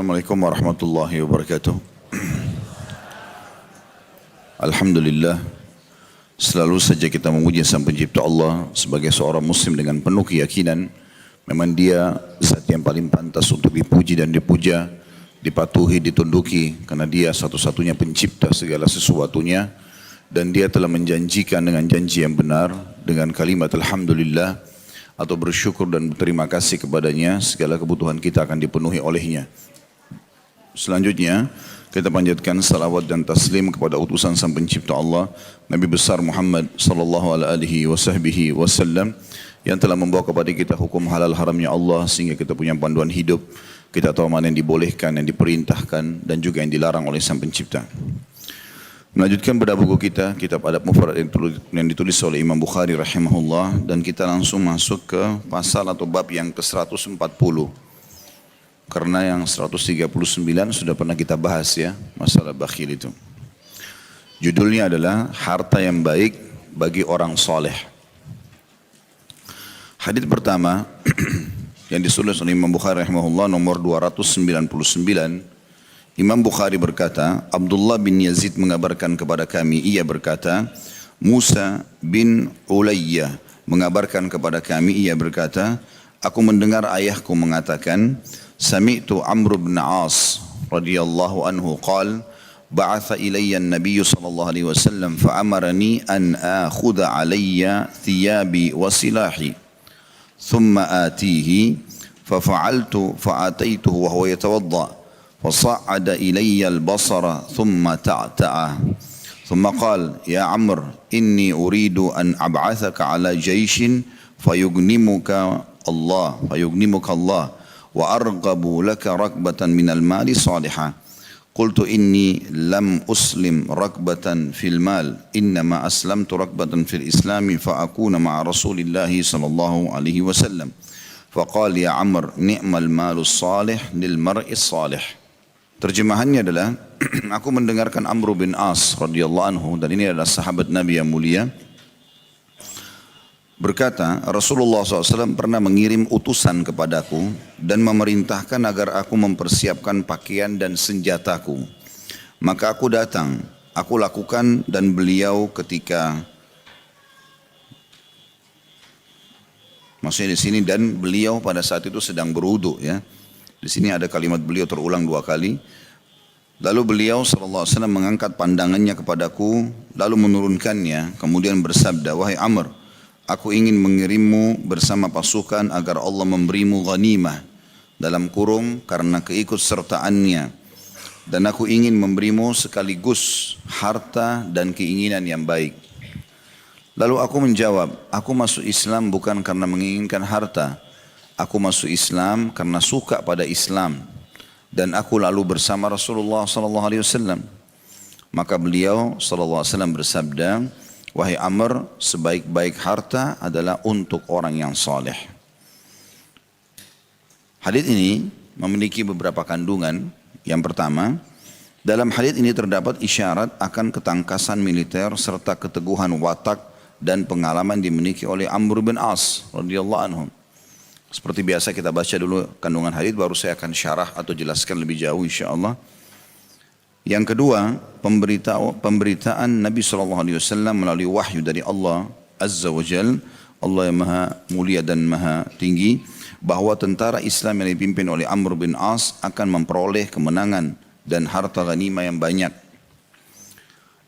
Assalamualaikum warahmatullahi wabarakatuh. Alhamdulillah, selalu saja kita memuji Sang Pencipta Allah sebagai seorang muslim dengan penuh keyakinan memang Dia zat yang paling pantas untuk dipuji dan dipuja, dipatuhi, ditunduki, karena Dia satu-satunya pencipta segala sesuatunya, dan Dia telah menjanjikan dengan janji yang benar dengan kalimat alhamdulillah atau bersyukur dan berterima kasih kepadanya, segala kebutuhan kita akan dipenuhi olehnya. Selanjutnya kita panjatkan salawat dan taslim kepada utusan Sang Pencipta Allah, Nabi besar Muhammad sallallahu alaihi wasallam, yang telah membawa kepada kita hukum halal haramnya Allah sehingga kita punya panduan hidup. Kita tahu mana yang dibolehkan, yang diperintahkan, dan juga yang dilarang oleh Sang Pencipta. Melanjutkan pada buku kita, kitab Adab Mufrad yang ditulis oleh Imam Bukhari rahimahullah, dan kita langsung masuk ke pasal atau bab yang ke-140. Karena yang 139 sudah pernah kita bahas ya, masalah bakhil itu. Judulnya adalah harta yang baik bagi orang soleh. Hadits pertama yang ditulis oleh Imam Bukhari rahimahullah nomor 299. Imam Bukhari berkata, Abdullah bin Yazid mengabarkan kepada kami, ia berkata, Musa bin Ulayyah mengabarkan kepada kami, ia berkata, aku mendengar ayahku mengatakan, Sami'tu Amr bin As radhiyallahu anhu qala ba'atha ilayya an-nabiy sallallahu alaihi wasallam fa'amarani an akhudha alayya thiyabi wa silahi thumma atihi fafa'altu fa'ataytuhu wa huwa yatawadda فصعد إلي البصر ثم تعتعه ثم قال يا عمرو إني أريد أن أبعثك على جيش فيغنمك الله وأرغب لك ركبة من المال صالحة قلت إني لم أسلم ركبة في المال إنما أسلمت ركبة في الإسلام فأكون مع رسول الله صلى الله عليه وسلم فقال يا عمرو نعم المال الصالح للمرء الصالح. Terjemahannya adalah, aku mendengarkan Amr bin As radhiyallahu anhu, dan ini adalah sahabat Nabi yang mulia, berkata, Rasulullah SAW pernah mengirim utusan kepadaku dan memerintahkan agar aku mempersiapkan pakaian dan senjataku. Maka aku datang, aku lakukan, dan beliau ketika, maksudnya di sini, dan beliau pada saat itu sedang berwudu ya. Di sini ada kalimat beliau terulang 2 kali. Lalu beliau sallallahu alaihi wasallam mengangkat pandangannya kepadaku, lalu menurunkannya, kemudian bersabda, wahai Amr, aku ingin mengirimmu bersama pasukan agar Allah memberimu ghanimah, dalam kurung karena keikutsertaannya, dan aku ingin memberimu sekaligus harta dan keinginan yang baik. Lalu aku menjawab, aku masuk Islam bukan karena menginginkan harta. Aku masuk Islam karena suka pada Islam, dan aku lalu bersama Rasulullah sallallahu alaihi wasallam. Maka beliau sallallahu alaihi wasallam bersabda, wahai Amr, sebaik-baik harta adalah untuk orang yang saleh. Hadits ini memiliki beberapa kandungan. Yang pertama, dalam hadits ini terdapat isyarat akan ketangkasan militer serta keteguhan watak dan pengalaman dimiliki oleh Amr bin As radhiyallahu anhu. Seperti biasa kita baca dulu kandungan hadits, baru saya akan syarah atau jelaskan lebih jauh insyaAllah. Yang kedua, pemberitaan Nabi SAW melalui wahyu dari Allah Azza wa Jal, Allah yang maha mulia dan maha tinggi, bahwa tentara Islam yang dipimpin oleh Amr bin As akan memperoleh kemenangan dan harta ghanimah yang banyak.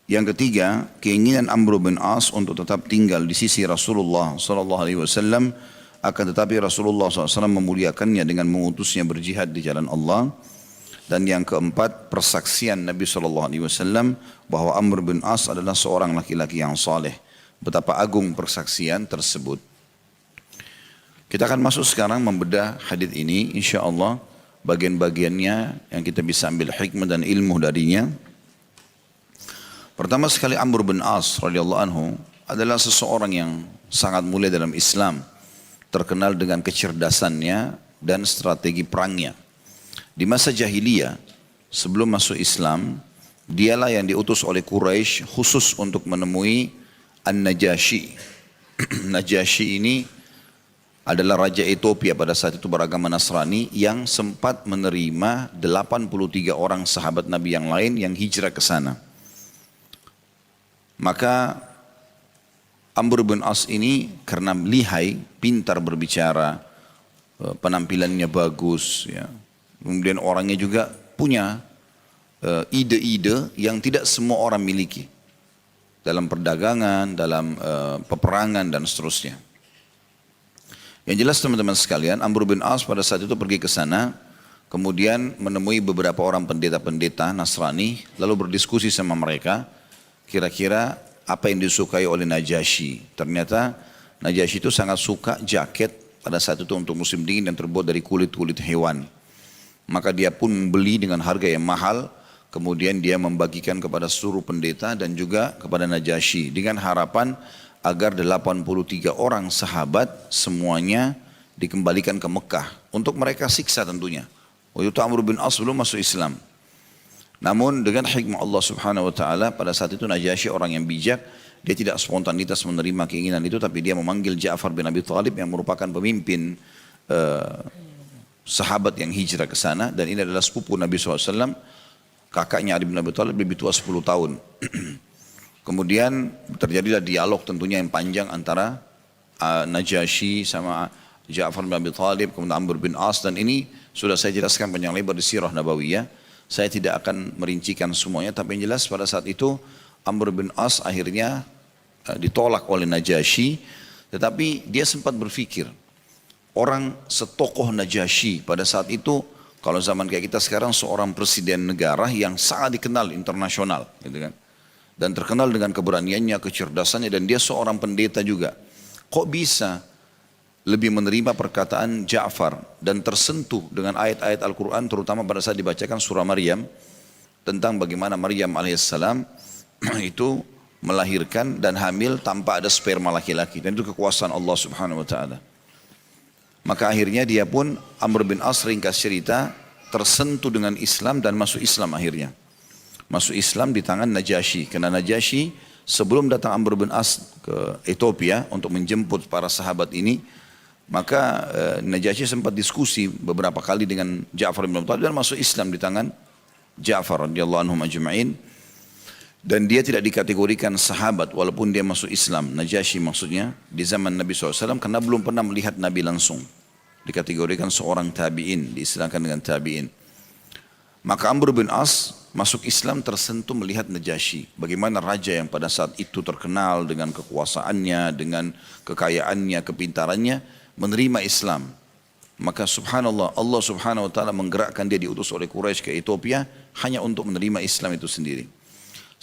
Yang ketiga, keinginan Amr bin As untuk tetap tinggal di sisi Rasulullah SAW, akan tetapi Rasulullah SAW memuliakannya dengan mengutusnya berjihad di jalan Allah. Dan yang keempat, persaksian Nabi SAW bahwa Amr bin As adalah seorang laki-laki yang saleh. Betapa agung persaksian tersebut. Kita akan masuk sekarang membedah hadits ini, insyaAllah bagian-bagiannya yang kita bisa ambil hikmah dan ilmu darinya. Pertama sekali, Amr bin As radhiyallahu anhu adalah seseorang yang sangat mulia dalam Islam, terkenal dengan kecerdasannya dan strategi perangnya. Di masa jahiliyah, sebelum masuk Islam, dialah yang diutus oleh Quraisy khusus untuk menemui An-Najasyi. Najasyi ini adalah Raja Ethiopia pada saat itu beragama Nasrani yang sempat menerima 83 orang sahabat Nabi yang lain yang hijrah ke sana. Maka Amr bin As ini karena lihai, pintar berbicara, penampilannya bagus, ya. Kemudian orangnya juga punya ide-ide yang tidak semua orang miliki dalam perdagangan, dalam peperangan dan seterusnya. Yang jelas teman-teman sekalian, Amr bin As pada saat itu pergi ke sana, kemudian menemui beberapa orang pendeta-pendeta Nasrani, lalu berdiskusi sama mereka, kira-kira apa yang disukai oleh Najasyi. Ternyata Najasyi itu sangat suka jaket pada saat itu untuk musim dingin yang terbuat dari kulit-kulit hewan. Maka dia pun membeli dengan harga yang mahal, kemudian dia membagikan kepada seluruh pendeta dan juga kepada Najasyi dengan harapan agar 83 orang sahabat semuanya dikembalikan ke Mekah untuk mereka siksa tentunya. Waktu itu Amr bin As belum masuk Islam. Namun dengan hikmah Allah subhanahu wa ta'ala pada saat itu Najasyi orang yang bijak, dia tidak spontanitas menerima keinginan itu, tapi dia memanggil Ja'far bin Abi Thalib yang merupakan pemimpin sahabat yang hijrah ke sana, dan ini adalah sepupu Nabi SAW, kakaknya Ali bin Abi Thalib lebih tua 10 tahun. Kemudian terjadilah dialog tentunya yang panjang antara Najasyi sama Ja'far bin Abi Thalib, kemudian Amr bin As, dan ini sudah saya jelaskan panjang lebar di Sirah Nabawiyah. Saya tidak akan merincikan semuanya, tapi yang jelas pada saat itu Amr bin As akhirnya ditolak oleh Najasyi, tetapi dia sempat berpikir, orang setokoh Najasyi pada saat itu, kalau zaman kayak kita sekarang seorang presiden negara yang sangat dikenal internasional, gitu kan, dan terkenal dengan keberaniannya, kecerdasannya, dan dia seorang pendeta juga. Kok bisa lebih menerima perkataan Ja'far dan tersentuh dengan ayat-ayat Al-Quran, terutama pada saat dibacakan surah Maryam tentang bagaimana Maryam alaihissalam itu melahirkan dan hamil tanpa ada sperma laki-laki, dan itu kekuasaan Allah subhanahu wa ta'ala. Maka akhirnya dia pun, Amr bin As, ringkas cerita, tersentuh dengan Islam dan masuk Islam akhirnya. Masuk Islam di tangan Najasyi, karena Najasyi sebelum datang Amr bin As ke Ethiopia untuk menjemput para sahabat ini, maka Najasyi sempat diskusi beberapa kali dengan Ja'far bin Abi Thalib dan masuk Islam di tangan Ja'far radhiyallahu anhum ajma'in. Dan dia tidak dikategorikan sahabat walaupun dia masuk Islam. Najasyi maksudnya di zaman Nabi SAW karena belum pernah melihat Nabi langsung. Dikategorikan seorang tabi'in, diistilahkan dengan tabi'in. Maka Amr bin As masuk Islam tersentuh melihat Najasyi. Bagaimana raja yang pada saat itu terkenal dengan kekuasaannya, dengan kekayaannya, kepintarannya, menerima Islam. Maka subhanallah, Allah subhanahu wa ta'ala menggerakkan dia, diutus oleh Quraisy ke Ethiopia hanya untuk menerima Islam itu sendiri.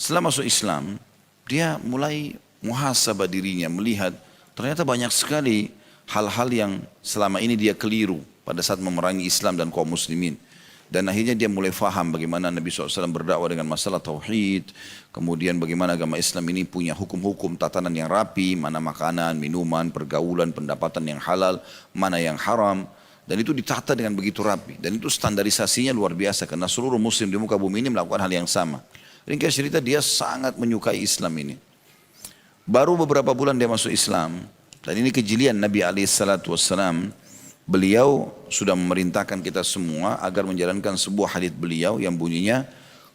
Setelah masuk Islam, dia mulai muhasabah dirinya, melihat ternyata banyak sekali hal-hal yang selama ini dia keliru pada saat memerangi Islam dan kaum muslimin. Dan akhirnya dia mulai faham bagaimana Nabi SAW berdakwah dengan masalah tauhid. Kemudian bagaimana agama Islam ini punya hukum-hukum tatanan yang rapi. Mana makanan, minuman, pergaulan, pendapatan yang halal, mana yang haram. Dan itu ditata dengan begitu rapi. Dan itu standarisasinya luar biasa. Karena seluruh muslim di muka bumi ini melakukan hal yang sama. Ringkas cerita, dia sangat menyukai Islam ini. Baru beberapa bulan dia masuk Islam. Dan ini kejelian Nabi SAW. Beliau sudah memerintahkan kita semua agar menjalankan sebuah hadits beliau yang bunyinya,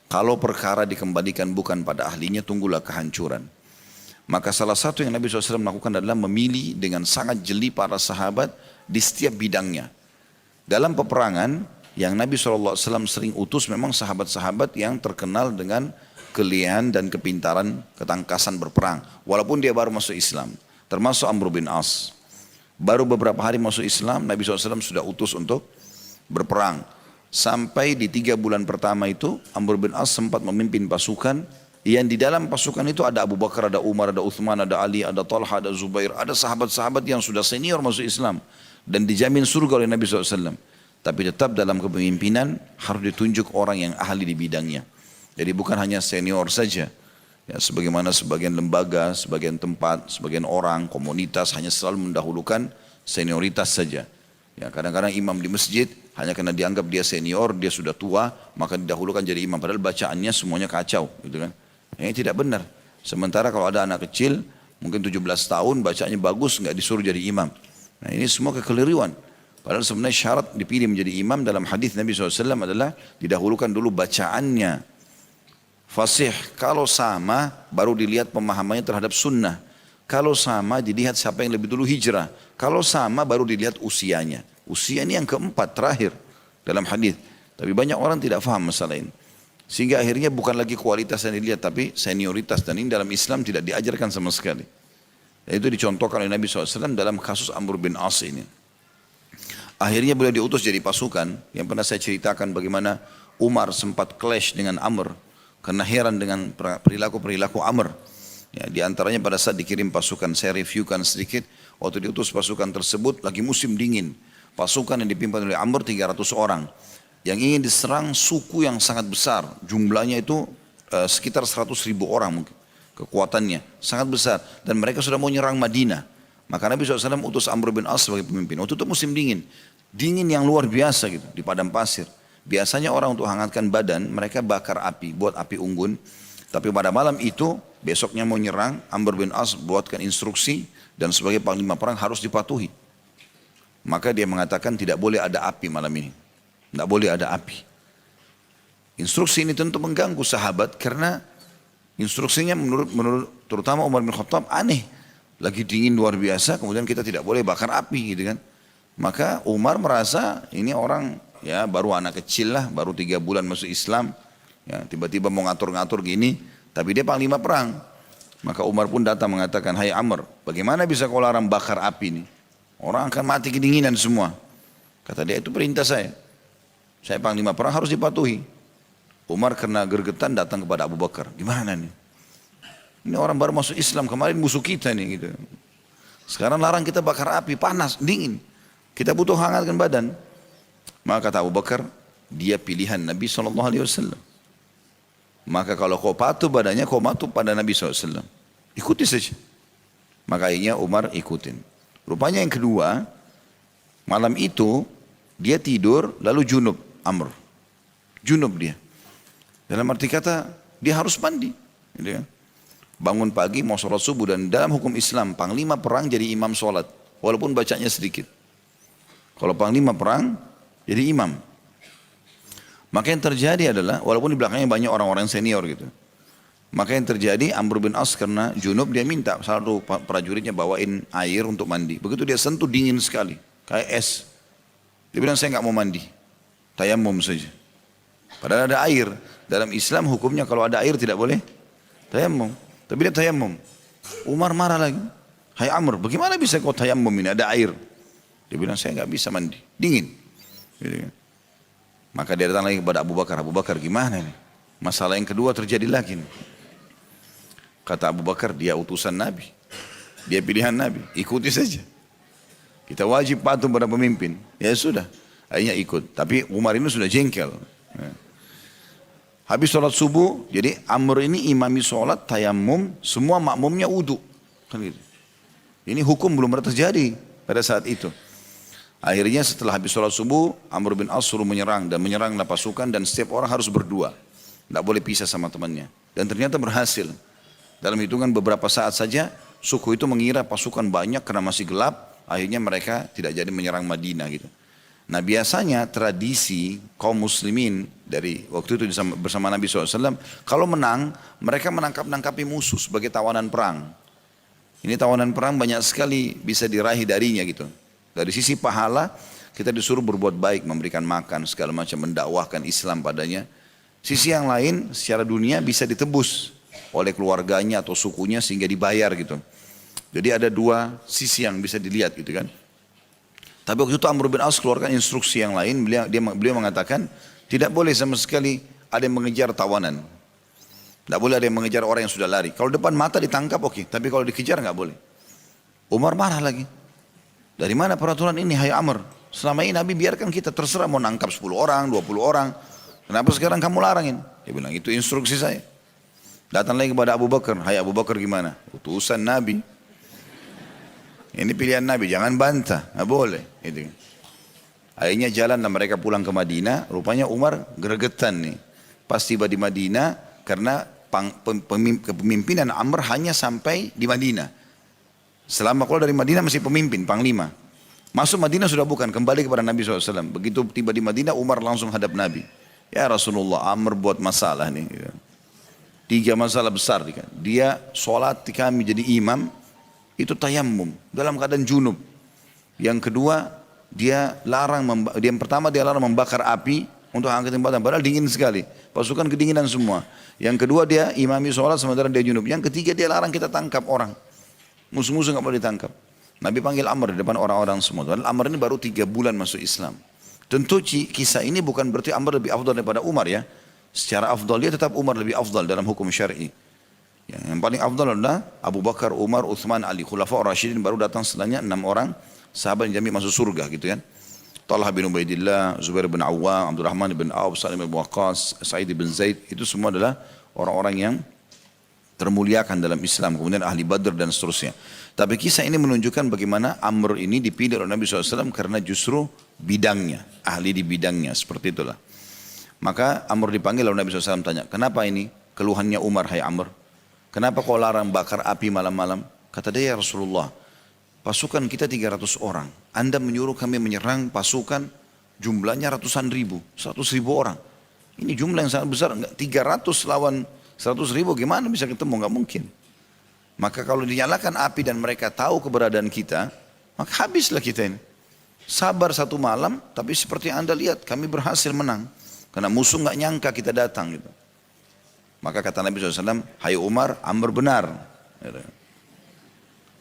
kalau perkara dikembalikan bukan pada ahlinya, tunggulah kehancuran. Maka salah satu yang Nabi SAW melakukan adalah memilih dengan sangat jeli para sahabat di setiap bidangnya. Dalam peperangan, yang Nabi SAW sering utus memang sahabat-sahabat yang terkenal dengan kelihayan dan kepintaran, ketangkasan berperang. Walaupun dia baru masuk Islam, termasuk Amr bin As. Baru beberapa hari masuk Islam, Nabi SAW sudah utus untuk berperang. Sampai di 3 bulan pertama itu, Amr bin As sempat memimpin pasukan, yang di dalam pasukan itu ada Abu Bakar, ada Umar, ada Uthman, ada Ali, ada Talha, ada Zubair, ada sahabat-sahabat yang sudah senior masuk Islam. Dan dijamin surga oleh Nabi SAW. Tapi tetap dalam kepemimpinan harus ditunjuk orang yang ahli di bidangnya. Jadi bukan hanya senior saja. Ya, sebagaimana sebagian lembaga, sebagian tempat, sebagian orang, komunitas hanya selalu mendahulukan senioritas saja. Ya, kadang-kadang imam di masjid hanya karena dianggap dia senior, dia sudah tua, maka didahulukan jadi imam. Padahal bacaannya semuanya kacau, gitu kan? Ini tidak benar. Sementara kalau ada anak kecil, mungkin 17 tahun, bacaannya bagus, nggak disuruh jadi imam. Nah ini semua kekeliruan. Padahal sebenarnya syarat dipilih menjadi imam dalam hadis Nabi SAW adalah didahulukan dulu bacaannya. Fasih, kalau sama baru dilihat pemahamannya terhadap sunnah. Kalau sama dilihat siapa yang lebih dulu hijrah. Kalau sama baru dilihat usianya. Usia ini yang keempat terakhir dalam hadis. Tapi banyak orang tidak faham masalah ini. Sehingga akhirnya bukan lagi kualitas yang dilihat tapi senioritas. Dan ini dalam Islam tidak diajarkan sama sekali. Dan itu dicontohkan oleh Nabi SAW dalam kasus Amr bin As ini. Akhirnya beliau diutus jadi pasukan. Yang pernah saya ceritakan bagaimana Umar sempat clash dengan Amr. Karena heran dengan perilaku Amr. Ya, di antaranya pada saat dikirim pasukan, saya reviewkan sedikit. Waktu diutus pasukan tersebut lagi musim dingin. Pasukan yang dipimpin oleh Amr 300 orang. Yang ingin diserang suku yang sangat besar. Jumlahnya itu sekitar 100.000 orang mungkin. Kekuatannya sangat besar. Dan mereka sudah mau nyerang Madinah. Maka Nabi SAW utus Amr bin As sebagai pemimpin. Waktu itu musim dingin. Dingin yang luar biasa gitu di padang pasir. Biasanya orang untuk hangatkan badan mereka bakar api, buat api unggun. Tapi pada malam itu besoknya mau nyerang, Amr bin As buatkan instruksi dan sebagai panglima perang harus dipatuhi. Maka dia mengatakan tidak boleh ada api malam ini. Tidak boleh ada api. Instruksi ini tentu mengganggu sahabat karena instruksinya menurut terutama Umar bin Khattab aneh. Lagi dingin luar biasa kemudian kita tidak boleh bakar api gitu kan. Maka Umar merasa ini orang ya baru anak kecil lah, baru 3 bulan masuk Islam. Ya, tiba-tiba mau ngatur-ngatur gini, tapi dia panglima perang. Maka Umar pun datang mengatakan, hai Amr, bagaimana bisa kau larang bakar api ini? Orang akan mati kedinginan semua. Kata dia, itu perintah saya. Saya panglima perang harus dipatuhi. Umar kena gergetan datang kepada Abu Bakar. Gimana nih? Ini orang baru masuk Islam, kemarin musuh kita nih. Gitu. Sekarang larang kita bakar api, panas, dingin. Kita butuh hangatkan badan. Maka kata Abu Bakar, dia pilihan Nabi SAW. Maka kalau kau patuh badannya, kau patuh pada Nabi SAW. Ikuti saja. Maka akhirnya Umar ikutin. Rupanya yang kedua, malam itu dia tidur lalu junub Amr. Junub dia. Dalam arti kata, dia harus mandi. Gitu kan? Bangun pagi mau sholat subuh dan dalam hukum Islam, panglima perang jadi imam sholat. Walaupun bacanya sedikit. Kalau panglima perang, jadi imam. Maka yang terjadi adalah, walaupun di belakangnya banyak orang-orang senior gitu. Maka yang terjadi, Amr bin As karena junub dia minta salah satu prajuritnya bawain air untuk mandi. Begitu dia sentuh dingin sekali, kayak es. Dia bilang saya nggak mau mandi, tayamum saja. Padahal ada air. Dalam Islam hukumnya kalau ada air tidak boleh tayamum. Tapi dia tayamum. Umar marah lagi. Hai Amr, bagaimana bisa kau tayamum ini ada air? Dia bilang saya nggak bisa mandi, dingin. Gitu kan. Maka dia datang lagi kepada Abu Bakar. Abu Bakar gimana nih? Masalah yang kedua terjadi lagi nih. Kata Abu Bakar dia utusan Nabi. Dia pilihan Nabi. Ikuti saja. Kita wajib patuh pada pemimpin. Ya sudah. Akhirnya ikut. Tapi Umar ini sudah jengkel. Habis sholat subuh. Jadi Amr ini imami sholat, tayamum. Semua makmumnya wudu. Kan gitu. Ini hukum belum pernah terjadi pada saat itu. Akhirnya setelah habis sholat subuh, Amr bin As suruh menyerang dan menyeranglah pasukan dan setiap orang harus berdua. Tidak boleh pisah sama temannya. Dan ternyata berhasil. Dalam hitungan beberapa saat saja, suku itu mengira pasukan banyak karena masih gelap. Akhirnya mereka tidak jadi menyerang Madinah gitu. Nah biasanya tradisi kaum muslimin dari waktu itu bersama Nabi SAW, kalau menang, mereka menangkap-nangkapi musuh sebagai tawanan perang. Ini tawanan perang banyak sekali bisa diraih darinya gitu. Dari sisi pahala, kita disuruh berbuat baik, memberikan makan, segala macam, mendakwahkan Islam padanya. Sisi yang lain, secara dunia bisa ditebus oleh keluarganya atau sukunya sehingga dibayar gitu. Jadi ada dua sisi yang bisa dilihat gitu kan. Tapi waktu itu Amr bin As keluarkan instruksi yang lain, beliau mengatakan, tidak boleh sama sekali ada yang mengejar tawanan. Tidak boleh ada yang mengejar orang yang sudah lari. Kalau depan mata ditangkap oke, tapi kalau dikejar nggak boleh. Umar marah lagi. Dari mana peraturan ini hai Amr? Selama ini Nabi biarkan kita terserah mau nangkap 10 orang, 20 orang. Kenapa sekarang kamu larangin? Dia bilang itu instruksi saya. Datang lagi kepada Abu Bakar. Hai Abu Bakar gimana? Utusan Nabi. Ini pilihan Nabi, jangan bantah. Nggak boleh. Gitu. Akhirnya jalanlah mereka pulang ke Madinah. Rupanya Umar gregetan nih. Pas tiba di Madinah karena kepemimpinan Amr hanya sampai di Madinah. Selama keluar dari Madinah masih pemimpin, panglima. Masuk Madinah sudah bukan, kembali kepada Nabi SAW. Begitu tiba di Madinah, Umar langsung hadap Nabi. Ya Rasulullah, Amr buat masalah nih. Gitu. 3 masalah besar. Dia sholat di kami jadi imam, itu tayammum, dalam keadaan junub. Yang kedua, yang pertama dia larang membakar api untuk angkat jembatan, padahal dingin sekali. Pasukan kedinginan semua. Yang kedua dia imami sholat sementara dia junub. Yang ketiga dia larang kita tangkap orang. Musuh-musuh nggak boleh ditangkap. Nabi panggil Amr di depan orang-orang semua. Dan Amr ini baru 3 bulan masuk Islam. Tentu kisah ini bukan berarti Amr lebih afdal daripada Umar ya. Secara afdal dia tetap Umar lebih afdal dalam hukum syar'i. Ya, yang paling afdal adalah Abu Bakar, Umar, Uthman, Ali. Khulafa Rasyidin baru datang setelahnya 6 orang sahabat yang jamin masuk surga gitu kan. Talha bin Ubaidillah, Zubair bin Awwam, Abdurrahman bin Auf, Salim bin Waqqas, Sa'id bin Zaid. Itu semua adalah orang-orang yang termuliakan dalam Islam. Kemudian ahli Badr dan seterusnya. Tapi kisah ini menunjukkan bagaimana Amr ini dipilih oleh Nabi SAW karena justru bidangnya, ahli di bidangnya, seperti itulah. Maka Amr dipanggil oleh Nabi SAW tanya, kenapa ini keluhannya Umar, hai Amr? Kenapa kau larang bakar api malam-malam? Kata dia, ya Rasulullah, pasukan kita 300 orang. Anda menyuruh kami menyerang pasukan jumlahnya ratusan ribu, 100.000 orang. Ini jumlah yang sangat besar, 300 lawan 100.000 gimana bisa ketemu, nggak mungkin. Maka kalau dinyalakan api dan mereka tahu keberadaan kita, maka habislah kita ini. Sabar 1 malam, tapi seperti Anda lihat kami berhasil menang. Karena musuh nggak nyangka kita datang gitu. Maka kata Nabi SAW, hai Umar, Amr benar.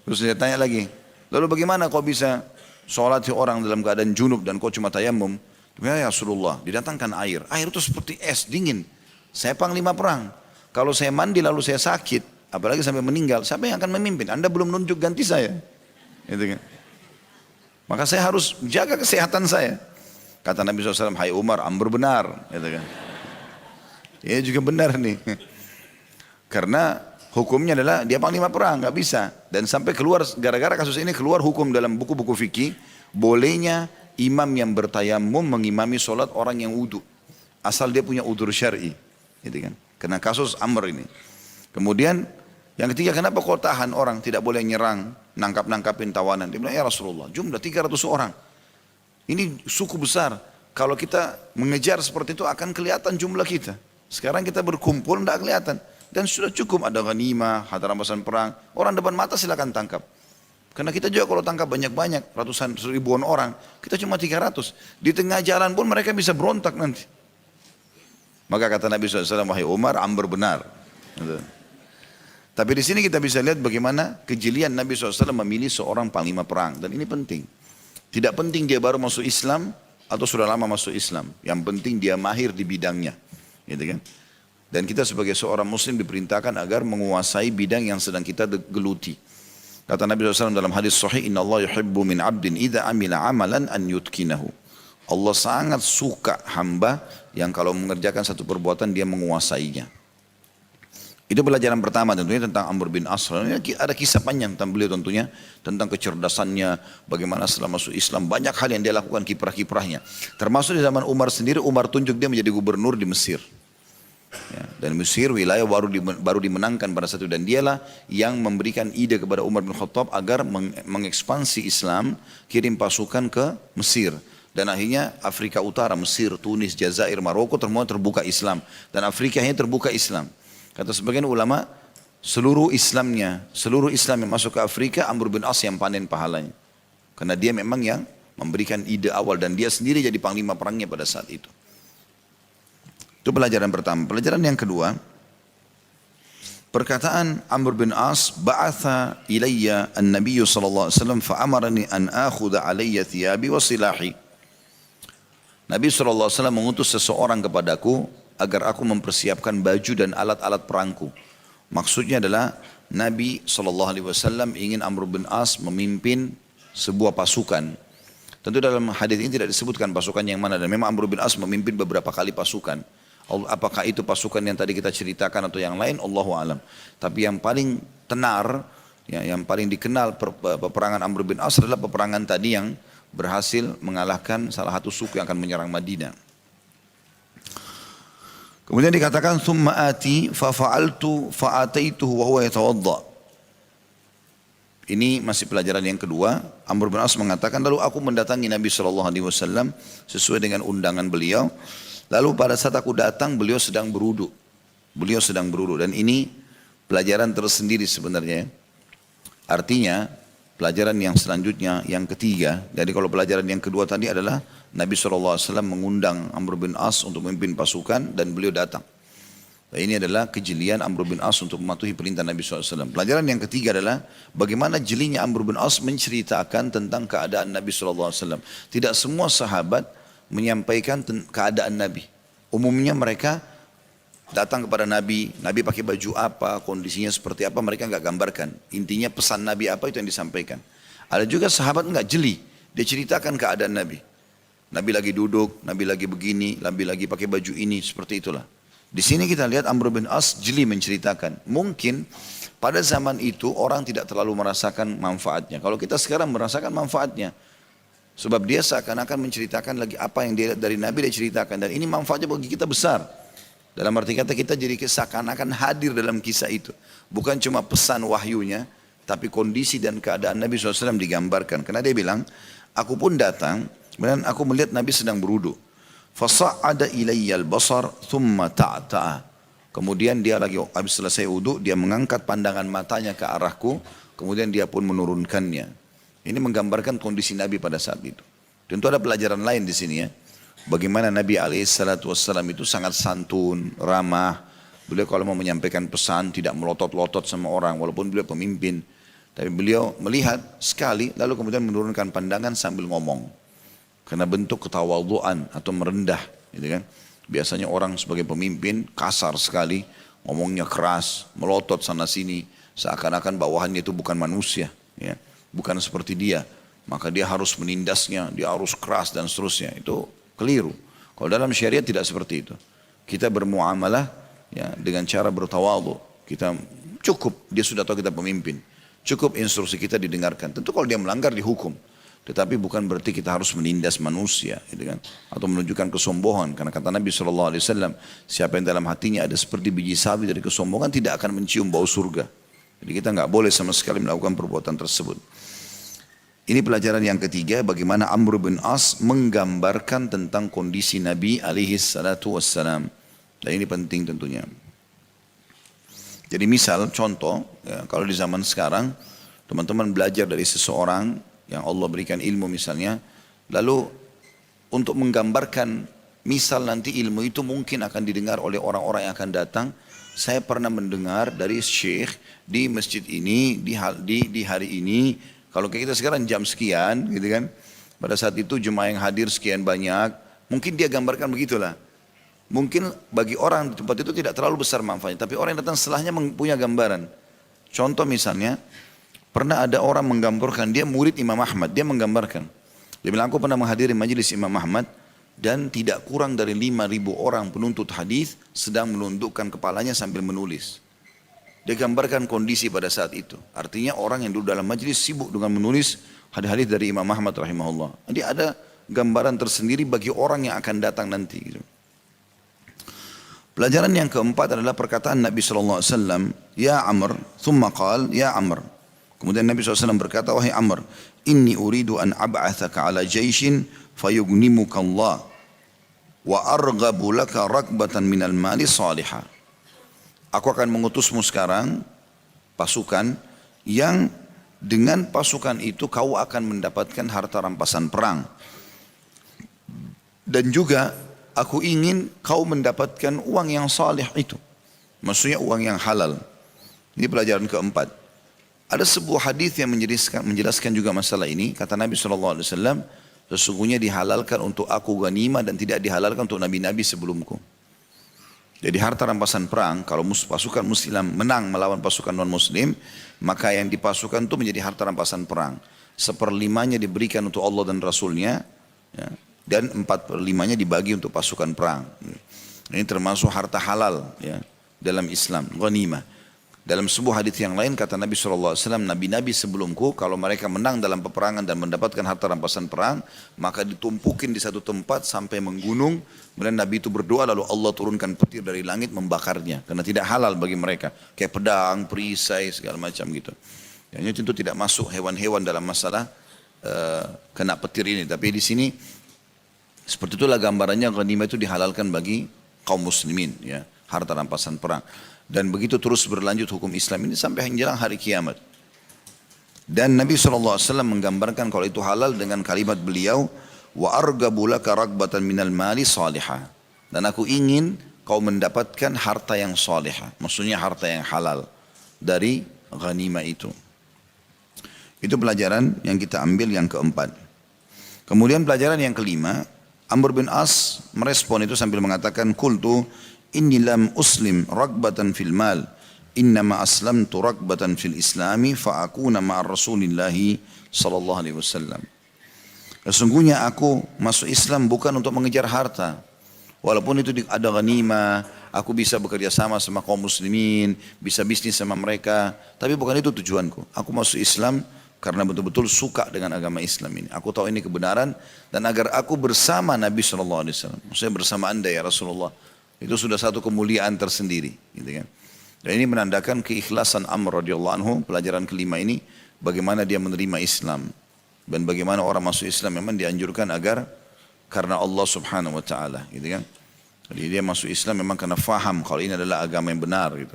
Terus dia tanya lagi, lalu bagaimana kau bisa sholat orang dalam keadaan junub dan kau cuma tayammum? Ya Rasulullah, didatangkan air. Air itu seperti es, dingin. Saya panglima perang. Kalau saya mandi lalu saya sakit, apalagi sampai meninggal, siapa yang akan memimpin? Anda belum nunjuk ganti saya. Gitu kan? Maka saya harus jaga kesehatan saya. Kata Nabi SAW, hai Umar, Amr benar. Gitu kan? Ya juga benar nih. Karena hukumnya adalah dia panglima perang, nggak bisa. Dan sampai keluar, gara-gara kasus ini keluar hukum dalam buku-buku fikih, bolehnya imam yang bertayammum mengimami sholat orang yang wudu. Asal dia punya udzur syar'i. Gitu kan? Karena kasus Amr ini. Kemudian yang ketiga, kenapa kau tahan orang, tidak boleh nyerang, nangkap-nangkapin tawanan? Dia bilang, ya Rasulullah, jumlah 300 orang. Ini suku besar. Kalau kita mengejar seperti itu akan kelihatan jumlah kita. Sekarang kita berkumpul tidak kelihatan. Dan sudah cukup ada ghanimah, harta rampasan perang. Orang depan mata silakan tangkap. Karena kita juga kalau tangkap banyak-banyak, ratusan ribuan orang, kita cuma 300. Di tengah jalan pun mereka bisa berontak nanti. Maka kata Nabi SAW, wahai Umar, Amr benar. Tapi di sini kita bisa lihat bagaimana kejelian Nabi SAW memilih seorang panglima perang. Dan ini penting. Tidak penting dia baru masuk Islam atau sudah lama masuk Islam. Yang penting dia mahir di bidangnya. Gitu kan? Dan kita sebagai seorang muslim diperintahkan agar menguasai bidang yang sedang kita geluti. Kata Nabi SAW dalam hadis sahih, Inna Allah yuhibbu min abdin idha amila amalan an yutkinahu. Allah sangat suka hamba yang kalau mengerjakan satu perbuatan dia menguasainya. Itu pelajaran pertama tentunya tentang Amr bin As. Ada kisah panjang tentang beliau tentunya. Tentang kecerdasannya, bagaimana setelah masuk Islam. Banyak hal yang dia lakukan, kiprah-kiprahnya. Termasuk di zaman Umar sendiri, Umar tunjuk dia menjadi gubernur di Mesir. Ya, dan Mesir wilayah baru dimenangkan pada satu. Dan dialah yang memberikan ide kepada Umar bin Khattab agar mengekspansi Islam, kirim pasukan ke Mesir. Dan akhirnya Afrika Utara, Mesir, Tunis, Jazair, Maroko semua terbuka Islam. Dan Afrika hanya terbuka Islam. Kata sebagian ulama, seluruh Islam yang masuk ke Afrika, Amr bin As yang panen pahalanya. Karena dia memang yang memberikan ide awal dan dia sendiri jadi panglima perangnya pada saat itu. Itu pelajaran pertama. Pelajaran yang kedua, perkataan Amr bin As, ba'atha ilayya an-nabiyyu sallallahu alaihi wasallam fa'amarani an akhudha alayya thiyabi wa silahi. Nabi SAW mengutus seseorang kepadaku agar aku mempersiapkan baju dan alat-alat perangku. Maksudnya adalah Nabi SAW ingin Amr bin As memimpin sebuah pasukan. Tentu dalam hadis ini tidak disebutkan pasukan yang mana. Dan memang Amr bin As memimpin beberapa kali pasukan. Apakah itu pasukan yang tadi kita ceritakan atau yang lain, Allahu alam. Tapi yang paling tenar, yang paling dikenal peperangan Amr bin As adalah peperangan tadi yang berhasil mengalahkan salah satu suku yang akan menyerang Madinah. Kemudian dikatakan thumma ati fa fa'altu fa ataituhu wa huwa yatawadda. Ini masih pelajaran yang kedua. Amr bin As mengatakan, lalu aku mendatangi Nabi SAW sesuai dengan undangan beliau. Lalu pada saat aku datang, beliau sedang berwudu. Beliau sedang berwudu. Dan ini pelajaran tersendiri sebenarnya. Artinya, pelajaran yang selanjutnya, yang ketiga. Jadi kalau pelajaran yang kedua tadi adalah Nabi SAW mengundang Amr bin As untuk memimpin pasukan dan beliau datang. Nah, ini adalah kejelian Amr bin As untuk mematuhi perintah Nabi SAW. Pelajaran yang ketiga adalah bagaimana jelinya Amr bin As menceritakan tentang keadaan Nabi SAW. Tidak semua sahabat menyampaikan keadaan Nabi. Umumnya mereka datang kepada Nabi, Nabi pakai baju apa, kondisinya seperti apa, mereka nggak gambarkan. Intinya pesan Nabi apa itu yang disampaikan. Ada juga sahabat nggak jeli, dia ceritakan keadaan Nabi. Nabi lagi duduk, Nabi lagi begini, Nabi lagi pakai baju ini, seperti itulah. Di sini kita lihat Amr bin As jeli menceritakan. Mungkin pada zaman itu orang tidak terlalu merasakan manfaatnya. Kalau kita sekarang merasakan manfaatnya. Sebab dia seakan-akan menceritakan lagi apa yang dia lihat dari Nabi, dia ceritakan. Dan ini manfaatnya bagi kita besar. Dalam arti kata kita jadi seakan-akan hadir dalam kisah itu. Bukan cuma pesan wahyunya, tapi kondisi dan keadaan Nabi SAW digambarkan. Karena dia bilang, aku pun datang, kemudian aku melihat Nabi sedang berwudu. Fasa'ada ilayyal basar thumma ta'ta'a. Kemudian dia lagi habis selesai wudu, dia mengangkat pandangan matanya ke arahku, kemudian dia pun menurunkannya. Ini menggambarkan kondisi Nabi pada saat itu. Tentu ada pelajaran lain di sini ya. Bagaimana Nabi SAW itu sangat santun, ramah. Beliau kalau mau menyampaikan pesan tidak melotot-lotot sama orang walaupun beliau pemimpin. Tapi beliau melihat sekali lalu kemudian menurunkan pandangan sambil ngomong. Karena bentuk ketawaduan atau merendah, gitu kan. Biasanya orang sebagai pemimpin kasar sekali, ngomongnya keras, melotot sana sini, seakan-akan bawahannya itu bukan manusia, ya, bukan seperti dia. Maka dia harus menindasnya, dia harus keras dan seterusnya. Itu keliru. Kalau dalam syariat tidak seperti itu. Kita bermuamalah ya, dengan cara bertawadu. Kita cukup, dia sudah tahu kita pemimpin. Cukup instruksi kita didengarkan. Tentu kalau dia melanggar dihukum. Tetapi bukan berarti kita harus menindas manusia, gitu kan? Atau menunjukkan kesombongan. Karena kata Nabi SAW, siapa yang dalam hatinya ada seperti biji sawi dari kesombongan tidak akan mencium bau surga. Jadi kita nggak boleh sama sekali melakukan perbuatan tersebut. Ini pelajaran yang ketiga, bagaimana Amr bin As menggambarkan tentang kondisi Nabi SAW. Dan ini penting tentunya. Jadi misal, contoh, ya, kalau di zaman sekarang, teman-teman belajar dari seseorang yang Allah berikan ilmu misalnya, lalu untuk menggambarkan misal nanti ilmu itu mungkin akan didengar oleh orang-orang yang akan datang. Saya pernah mendengar dari syekh di masjid ini, di hari ini, kalau kita sekarang jam sekian gitu kan, pada saat itu jemaah yang hadir sekian banyak, mungkin dia gambarkan begitulah. Mungkin bagi orang di tempat itu tidak terlalu besar manfaatnya, tapi orang yang datang setelahnya punya gambaran. Contoh misalnya, pernah ada orang menggambarkan, dia murid Imam Ahmad, dia menggambarkan. Dia bilang, aku pernah menghadiri majelis Imam Ahmad dan tidak kurang dari 5.000 orang penuntut hadis sedang menundukkan kepalanya sambil menulis. Dia gambarkan kondisi pada saat itu. Artinya orang yang duduk dalam majelis sibuk dengan menulis hadis-hadis dari Imam Ahmad rahimahullah. Jadi ada gambaran tersendiri bagi orang yang akan datang nanti. Gitu. Pelajaran yang keempat adalah perkataan Nabi SAW, Ya Amr, thumma qal, Ya Amr. Kemudian Nabi SAW berkata, wahai Amr, inni uridu an ab'athaka ala jaishin fayugnimuka Allah wa arghabu laka rakbatan minal mali salihah. Aku akan mengutusmu sekarang pasukan yang dengan pasukan itu kau akan mendapatkan harta rampasan perang. Dan juga aku ingin kau mendapatkan uang yang salih itu. Maksudnya uang yang halal. Ini pelajaran keempat. Ada sebuah hadis yang menjelaskan juga masalah ini. Kata Nabi SAW, sesungguhnya dihalalkan untuk aku ghanimah dan tidak dihalalkan untuk nabi-nabi sebelumku. Jadi harta rampasan perang, kalau pasukan muslim menang melawan pasukan non-muslim, maka yang dipasukan itu menjadi harta rampasan perang. 1/5 diberikan untuk Allah dan Rasulnya, ya, dan 4/5 dibagi untuk pasukan perang. Ini termasuk harta halal ya, dalam Islam, ghanimah. Dalam sebuah hadis yang lain kata Nabi SAW, nabi-nabi sebelumku kalau mereka menang dalam peperangan dan mendapatkan harta rampasan perang, maka ditumpukin di satu tempat sampai menggunung. Kemudian Nabi itu berdoa lalu Allah turunkan petir dari langit membakarnya. Karena tidak halal bagi mereka. Kayak pedang, perisai, segala macam gitu. Ini tentu tidak masuk hewan-hewan dalam masalah kena petir ini. Tapi di sini seperti itulah gambarannya, ghanimah itu dihalalkan bagi kaum muslimin, ya, harta rampasan perang. Dan begitu terus berlanjut hukum Islam ini sampai menjelang hari kiamat. Dan Nabi SAW menggambarkan kalau itu halal dengan kalimat beliau, wa argabu laka ragbatan minal mali salihah. Dan aku ingin kau mendapatkan harta yang salihah, maksudnya harta yang halal dari ghanimah itu. Itu pelajaran yang kita ambil yang keempat. Kemudian pelajaran yang kelima, Amr bin As merespon itu sambil mengatakan, qultu inni lam uslim ragbatan fil mal, innama aslamtu ragbatan fil islami fa'akuna ma'ar rasulillahi sallallahu alaihi wasallam. Sesungguhnya aku masuk Islam bukan untuk mengejar harta. Walaupun itu ada ghanimah, aku bisa bekerja sama kaum muslimin, bisa bisnis sama mereka, tapi bukan itu tujuanku. Aku masuk Islam karena betul-betul suka dengan agama Islam ini. Aku tahu ini kebenaran dan agar aku bersama Nabi SAW. Maksudnya bersama anda ya Rasulullah. Itu sudah satu kemuliaan tersendiri. Gitu kan. Dan ini menandakan keikhlasan Amr radhiyallahu anhu. Pelajaran kelima ini bagaimana dia menerima Islam. Dan bagaimana orang masuk Islam memang dianjurkan agar karena Allah subhanahu wa ta'ala. Gitu kan. Jadi dia masuk Islam memang karena faham kalau ini adalah agama yang benar. Gitu.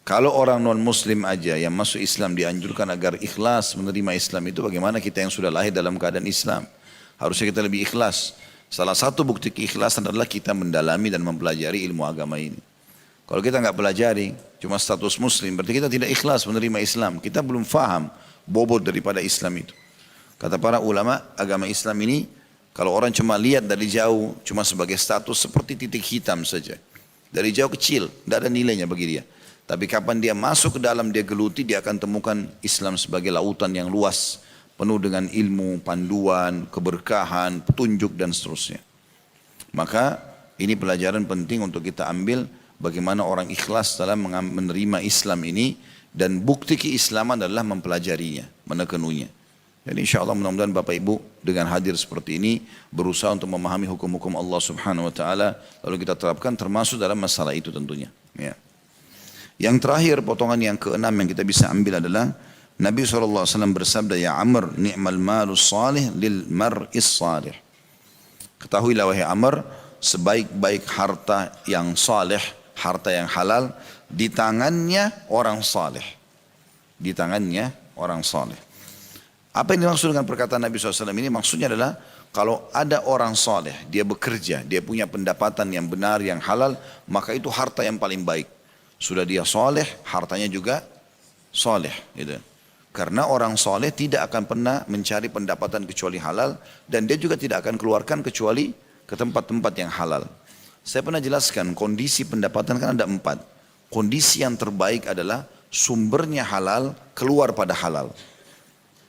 Kalau orang non muslim aja yang masuk Islam dianjurkan agar ikhlas menerima Islam, itu bagaimana kita yang sudah lahir dalam keadaan Islam. Harusnya kita lebih ikhlas. Salah satu bukti keikhlasan adalah kita mendalami dan mempelajari ilmu agama ini. Kalau kita nggak pelajari, cuma status muslim, berarti kita tidak ikhlas menerima Islam. Kita belum faham bobot daripada Islam itu. Kata para ulama, agama Islam ini kalau orang cuma lihat dari jauh, cuma sebagai status seperti titik hitam saja. Dari jauh kecil, tidak ada nilainya bagi dia. Tapi kapan dia masuk ke dalam, dia geluti, dia akan temukan Islam sebagai lautan yang luas, penuh dengan ilmu, panduan, keberkahan, petunjuk dan seterusnya. Maka ini pelajaran penting untuk kita ambil. Bagaimana orang ikhlas dalam menerima Islam ini, dan bukti keislaman adalah mempelajarinya, menekenunya. Jadi insya Allah mudah-mudahan Bapak Ibu dengan hadir seperti ini berusaha untuk memahami hukum-hukum Allah subhanahu wa ta'ala, lalu kita terapkan termasuk dalam masalah itu tentunya. Ya. Yang terakhir potongan yang keenam yang kita bisa ambil adalah Nabi SAW bersabda, ya Amr ni'mal malus salih lil mar'is salih. Ketahuilah wahai Amr, sebaik-baik harta yang salih, harta yang halal di tangannya orang saleh. Di tangannya orang saleh. Apa yang dimaksud dengan perkataan Nabi SAW ini? Maksudnya adalah kalau ada orang saleh, dia bekerja, dia punya pendapatan yang benar, yang halal, maka itu harta yang paling baik. Sudah dia saleh, hartanya juga saleh. Gitu. Karena orang saleh tidak akan pernah mencari pendapatan kecuali halal, dan dia juga tidak akan keluarkan kecuali ke tempat-tempat yang halal. Saya pernah jelaskan kondisi pendapatan kan ada 4. Kondisi yang terbaik adalah sumbernya halal, keluar pada halal.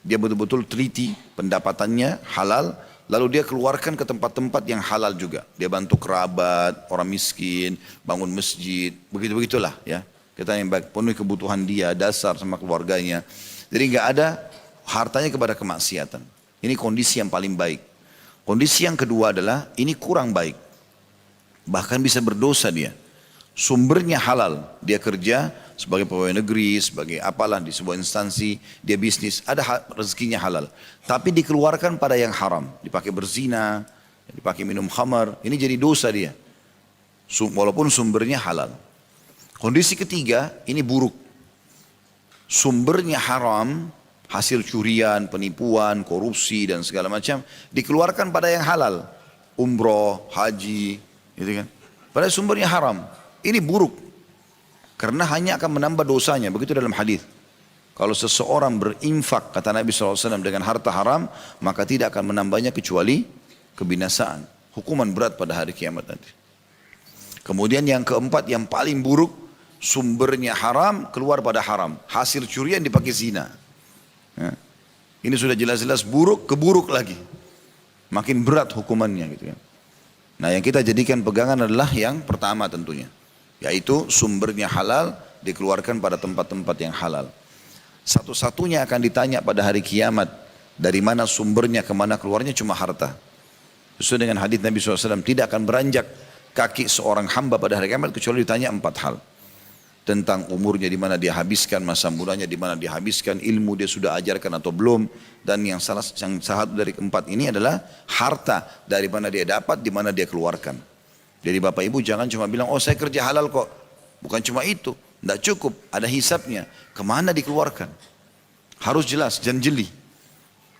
Dia betul-betul teliti pendapatannya halal, lalu dia keluarkan ke tempat-tempat yang halal juga. Dia bantu kerabat, orang miskin, bangun masjid, begitu-begitulah ya. Kita yang baik, penuhi kebutuhan dia, dasar sama keluarganya. Jadi enggak ada hartanya kepada kemaksiatan. Ini kondisi yang paling baik. Kondisi yang kedua adalah ini kurang baik. Bahkan bisa berdosa dia. Sumbernya halal, dia kerja sebagai pegawai negeri, sebagai apalah di sebuah instansi, dia bisnis, ada rezekinya halal. Tapi dikeluarkan pada yang haram, dipakai berzina, dipakai minum khamar, ini jadi dosa dia. Walaupun sumbernya halal. Kondisi ketiga, ini buruk. Sumbernya haram, hasil curian, penipuan, korupsi dan segala macam, dikeluarkan pada yang halal. Umroh, haji, gitu kan. Padahal sumbernya haram. Ini buruk. Karena hanya akan menambah dosanya. Begitu dalam hadis. Kalau seseorang berinfak, kata Nabi SAW, dengan harta haram, maka tidak akan menambahnya kecuali kebinasaan. Hukuman berat pada hari kiamat nanti. Kemudian yang keempat, yang paling buruk, sumbernya haram, keluar pada haram. Hasil curian dipakai zina. Ya. Ini sudah jelas-jelas buruk, keburuk lagi. Makin berat hukumannya gitu kan. Nah yang kita jadikan pegangan adalah yang pertama tentunya. Yaitu sumbernya halal, dikeluarkan pada tempat-tempat yang halal. Satu-satunya akan ditanya pada hari kiamat, dari mana sumbernya, kemana keluarnya, cuma harta. Sesuai dengan hadis Nabi SAW, tidak akan beranjak kaki seorang hamba pada hari kiamat kecuali ditanya 4 hal. tentang umurnya di mana dia habiskan, masa mudanya di mana dia habiskan, ilmu dia sudah ajarkan atau belum, dan yang satu dari keempat ini adalah harta dari mana dia dapat, di mana dia keluarkan. Jadi Bapak Ibu jangan cuma bilang, oh saya kerja halal kok. Bukan cuma itu, tidak cukup, ada hisapnya. Kemana dikeluarkan? Harus jelas dan jeli.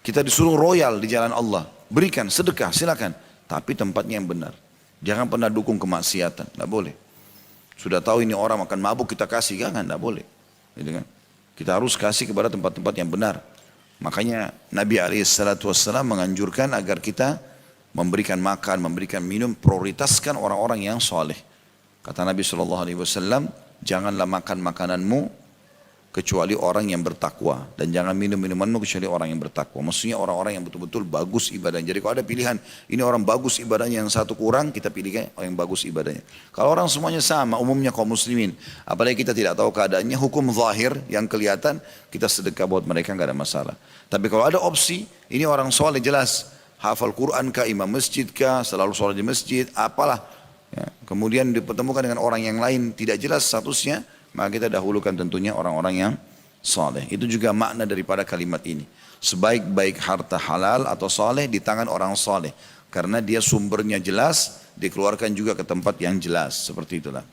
Kita disuruh royal di jalan Allah, berikan sedekah silakan, tapi tempatnya yang benar. Jangan pernah dukung kemaksiatan, tidak boleh. Sudah tahu ini orang makan mabuk kita kasih, jangan, tidak boleh. Gitu kan? Kita harus kasih kepada tempat-tempat yang benar. Makanya Nabi SAW menganjurkan agar kita memberikan makan, memberikan minum, prioritaskan orang-orang yang soleh. Kata Nabi SAW, janganlah makan makananmu kecuali orang yang bertakwa, dan jangan minum minumanmu kecuali orang yang bertakwa. Maksudnya orang-orang yang betul-betul bagus ibadahnya. Jadi kalau ada pilihan, ini orang bagus ibadahnya, yang satu kurang, kita pilihkan orang yang bagus ibadahnya. Kalau orang semuanya sama, umumnya kaum muslimin, apalagi kita tidak tahu keadaannya, hukum zahir yang kelihatan, kita sedekah buat mereka, nggak ada masalah. Tapi kalau ada opsi, ini orang soleh jelas, hafal Quran kah, imam masjid kah, selalu sholat di masjid, apalah. Ya, kemudian dipertemukan dengan orang yang lain, tidak jelas statusnya, maka kita dahulukan tentunya orang-orang yang saleh. Itu juga makna daripada kalimat ini. Sebaik-baik harta halal atau saleh di tangan orang saleh. Karena dia sumbernya jelas, dikeluarkan juga ke tempat yang jelas. Seperti itulah.